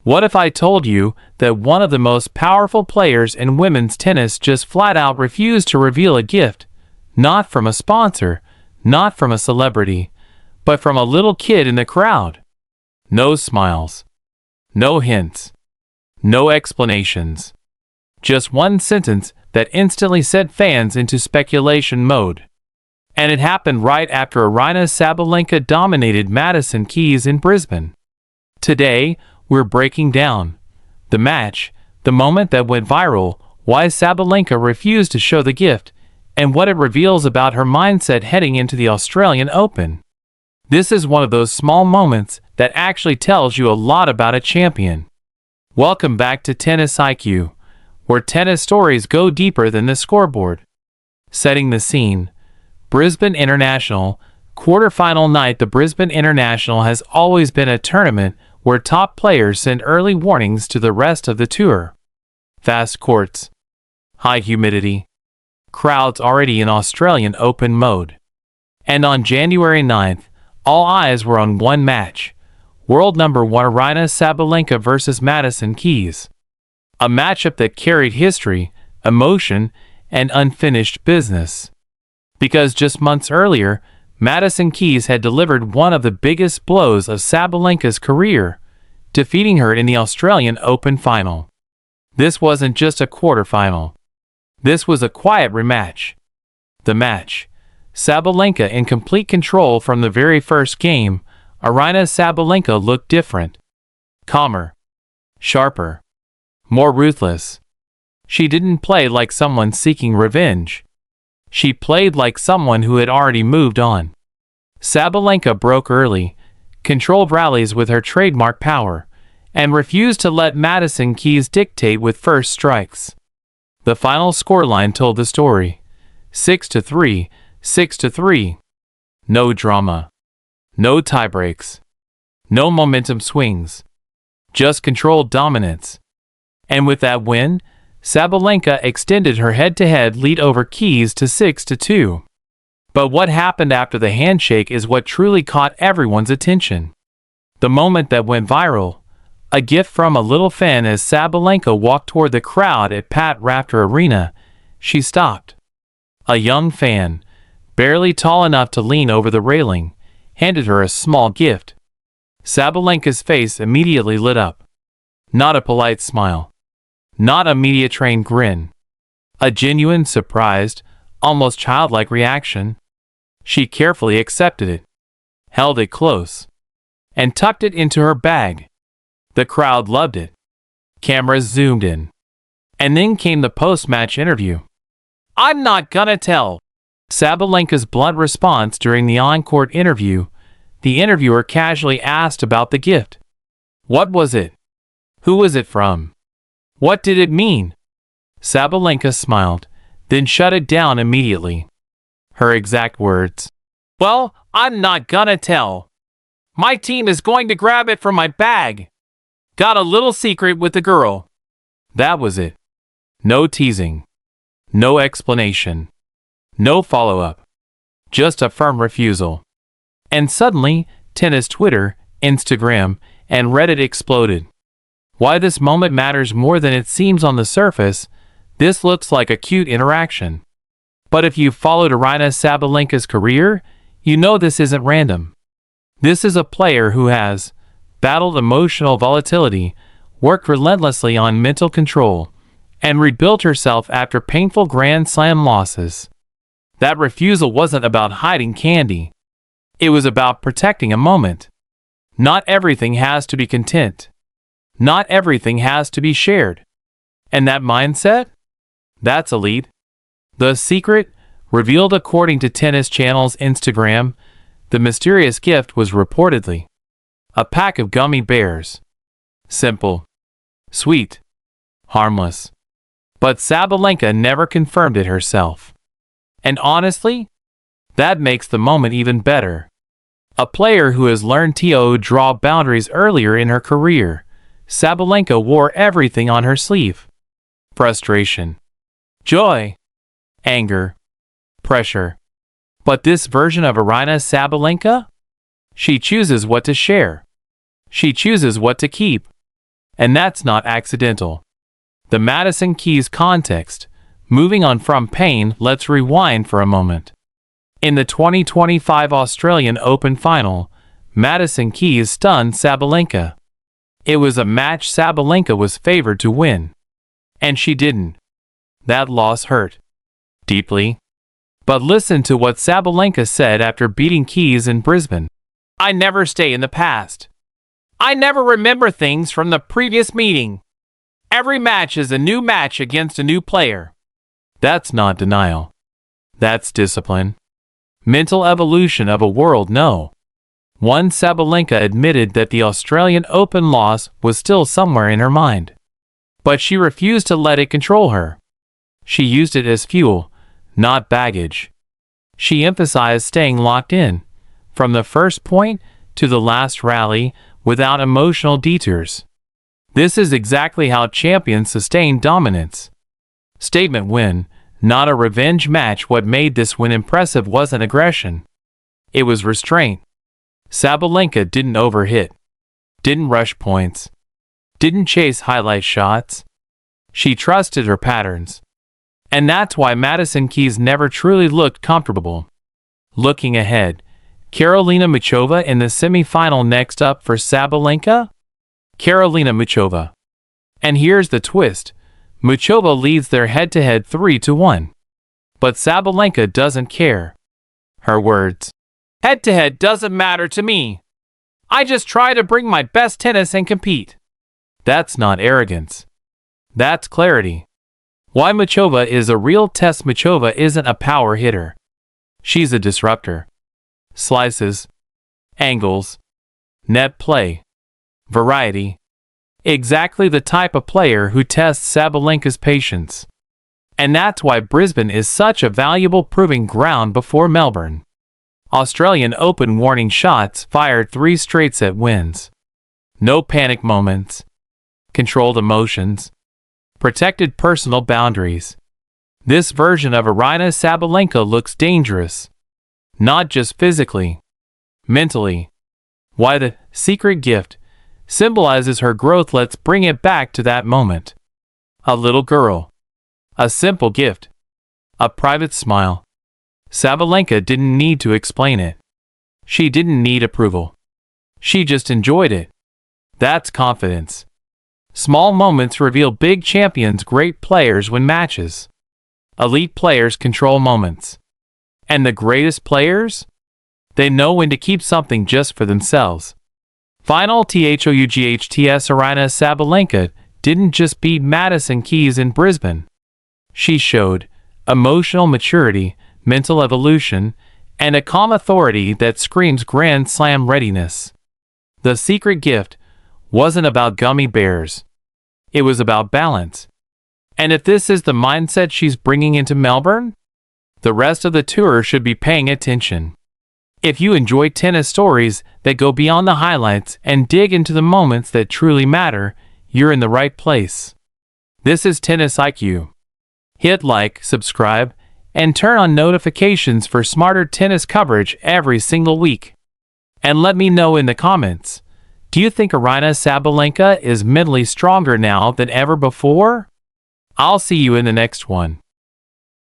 What if I told you that one of the most powerful players in women's tennis just flat out refused to reveal a gift, not from a sponsor, not from a celebrity, but from a little kid in the crowd? No smiles, no hints, no explanations. Just one sentence that instantly set fans into speculation mode. And it happened right after Aryna Sabalenka dominated Madison Keys in Brisbane. Today, we're breaking down the match, the moment that went viral, why Sabalenka refused to show the gift, and what it reveals about her mindset heading into the Australian Open. This is one of those small moments that actually tells you a lot about a champion. Welcome back to TennisIQ, where tennis stories go deeper than the scoreboard. Setting the scene, Brisbane International, quarterfinal night. The Brisbane International has always been a tournament where top players send early warnings to the rest of the tour. Fast courts, high humidity, crowds already in Australian Open mode. And on January 9th, all eyes were on one match, world number 1 Aryna Sabalenka versus Madison Keys. A matchup that carried history, emotion, and unfinished business. Because just months earlier, Madison Keys had delivered one of the biggest blows of Sabalenka's career, defeating her in the Australian Open final. This wasn't just a quarterfinal. This was a quiet rematch. The match, Sabalenka in complete control from the very first game. Aryna Sabalenka looked different. Calmer. Sharper. More ruthless. She didn't play like someone seeking revenge. She played like someone who had already moved on. Sabalenka broke early, controlled rallies with her trademark power, and refused to let Madison Keys dictate with first strikes. The final scoreline told the story. 6-3, 6-3. No drama. No tiebreaks. No momentum swings. Just controlled dominance. And with that win, Sabalenka extended her head-to-head lead over Keys to 6-2. But what happened after the handshake is what truly caught everyone's attention. The moment that went viral, a gift from a little fan. As Sabalenka walked toward the crowd at Pat Rafter Arena, she stopped. A young fan, barely tall enough to lean over the railing, handed her a small gift. Sabalenka's face immediately lit up. Not a polite smile. Not a media-trained grin. A genuine, surprised, almost childlike reaction. She carefully accepted it, held it close, and tucked it into her bag. The crowd loved it. Cameras zoomed in. And then came the post-match interview. "I'm not gonna tell." Sabalenka's blunt response during the on-court interview. The interviewer casually asked about the gift. What was it? Who was it from? What did it mean? Sabalenka smiled, then shut it down immediately. Her exact words. "Well, I'm not gonna tell. My team is going to grab it from my bag. Got a little secret with the girl." That was it. No teasing. No explanation. No follow-up. Just a firm refusal. And suddenly, tennis Twitter, Instagram, and Reddit exploded. Why this moment matters more than it seems on the surface. This looks like a cute interaction. But if you've followed Aryna Sabalenka's career, you know this isn't random. This is a player who has battled emotional volatility, worked relentlessly on mental control, and rebuilt herself after painful Grand Slam losses. That refusal wasn't about hiding candy. It was about protecting a moment. Not everything has to be content. Not everything has to be shared. And that mindset? That's elite. The secret, revealed according to Tennis Channel's Instagram, the mysterious gift was reportedly a pack of gummy bears. Simple. Sweet. Harmless. But Sabalenka never confirmed it herself. And honestly, that makes the moment even better. A player who has learned to draw boundaries earlier in her career, Sabalenka wore everything on her sleeve. Frustration. Joy. Anger. Pressure. But this version of Aryna Sabalenka? She chooses what to share. She chooses what to keep. And that's not accidental. The Madison Keys context. Moving on from pain, let's rewind for a moment. In the 2025 Australian Open final, Madison Keys stunned Sabalenka. It was a match Sabalenka was favored to win. And she didn't. That loss hurt deeply. But listen to what Sabalenka said after beating Keys in Brisbane. "I never stay in the past. I never remember things from the previous meeting. Every match is a new match against a new player." That's not denial. That's discipline. Mental evolution of a world no. One Sabalenka admitted that the Australian Open loss was still somewhere in her mind. But she refused to let it control her. She used it as fuel, not baggage. She emphasized staying locked in, from the first point to the last rally, without emotional detours. This is exactly how champions sustain dominance. Statement win, not a revenge match. What made this win impressive wasn't aggression. It was restraint. Sabalenka didn't overhit, didn't rush points, didn't chase highlight shots. She trusted her patterns. And that's why Madison Keys never truly looked comfortable. Looking ahead, Karolina Muchova in the semi-final. Next up for Sabalenka? Karolina Muchova. And here's the twist. Muchova leads their head-to-head 3-1. But Sabalenka doesn't care. Her words, "Head-to-head doesn't matter to me. I just try to bring my best tennis and compete." That's not arrogance. That's clarity. Why Muchova is a real test. Muchova isn't a power hitter. She's a disruptor. Slices, angles, net play, variety. Exactly the type of player who tests Sabalenka's patience. And that's why Brisbane is such a valuable proving ground before Melbourne. Australian Open warning shots fired, 3 straight set wins. No panic moments. Controlled emotions. Protected personal boundaries. This version of Aryna Sabalenka looks dangerous. Not just physically. Mentally. Why the secret gift symbolizes her growth. Let's bring it back to that moment. A little girl. A simple gift. A private smile. Sabalenka didn't need to explain it. She didn't need approval. She just enjoyed it. That's confidence. Small moments reveal big champions. Great players win matches. Elite players control moments. And the greatest players? They know when to keep something just for themselves. Final THOUGHTS. Aryna Sabalenka didn't just beat Madison Keys in Brisbane. She showed emotional maturity, mental evolution, and a calm authority that screams Grand Slam readiness. The secret gift wasn't about gummy bears. It was about balance. And if this is the mindset she's bringing into Melbourne, the rest of the tour should be paying attention. If you enjoy tennis stories that go beyond the highlights and dig into the moments that truly matter, you're in the right place. This is TennisIQ. Hit like, subscribe, and turn on notifications for smarter tennis coverage every single week. And let me know in the comments, do you think Aryna Sabalenka is mentally stronger now than ever before? I'll see you in the next one.